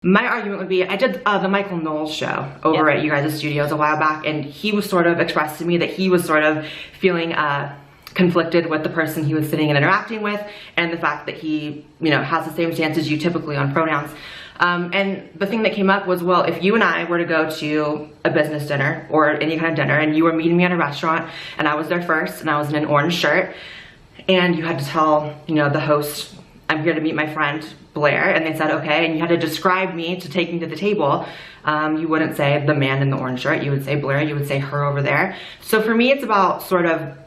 My argument would be, I did the Michael Knowles show over at you guys' studios a while back, and he was sort of expressed to me that he was sort of feeling conflicted with the person he was sitting and interacting with, and the fact that he, has the same stance as you typically on pronouns. And the thing that came up was, well, if you and I were to go to a business dinner or any kind of dinner, and you were meeting me at a restaurant, and I was there first, and I was in an orange shirt, and you had to tell, the host, I'm here to meet my friend Blaire, and they said okay, and you had to describe me to take me to the table, you wouldn't say the man in the orange shirt, you would say Blaire, you would say her over there. So for me, it's about sort of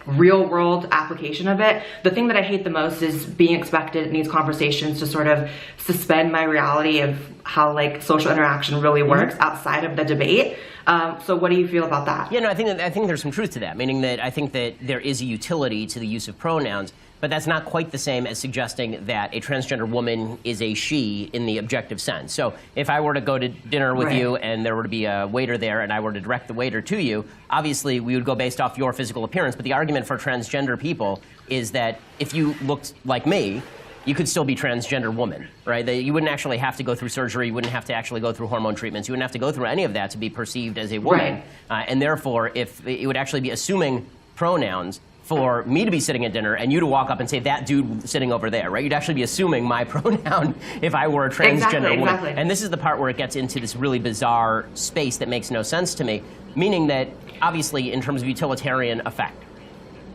real world application of it. The thing that I hate the most is being expected in these conversations to sort of suspend my reality of how social interaction really works outside of the debate. So what do you feel about that? I think there's some truth to that, meaning that I think that there is a utility to the use of pronouns, but that's not quite the same as suggesting that a transgender woman is a she in the objective sense. So if I were to go to dinner with you and there were to be a waiter there and I were to direct the waiter to you, obviously we would go based off your physical appearance, but the argument for transgender people is that if you looked like me, you could still be transgender woman, right? That you wouldn't actually have to go through surgery, you wouldn't have to actually go through hormone treatments, you wouldn't have to go through any of that to be perceived as a woman. And therefore, if it would actually be assuming pronouns for me to be sitting at dinner and you to walk up and say, that dude sitting over there, right? You'd actually be assuming my pronoun if I were a transgender woman. Exactly. And this is the part where it gets into this really bizarre space that makes no sense to me, meaning that, obviously, in terms of utilitarian effect,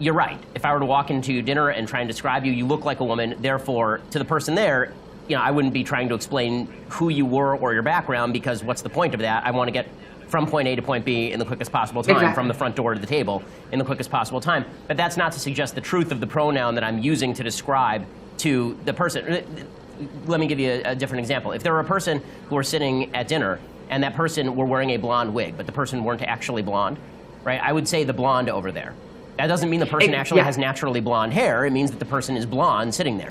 you're right. If I were to walk into dinner and try and describe you, you look like a woman, therefore, to the person there, I wouldn't be trying to explain who you were or your background, because what's the point of that? I want to get from point A to point B in the quickest possible time, from the front door to the table in the quickest possible time. But that's not to suggest the truth of the pronoun that I'm using to describe to the person. Let me give you a different example. If there were a person who were sitting at dinner and that person were wearing a blonde wig, but the person weren't actually blonde, right? I would say the blonde over there. That doesn't mean the person actually has naturally blonde hair. It means that the person is blonde sitting there.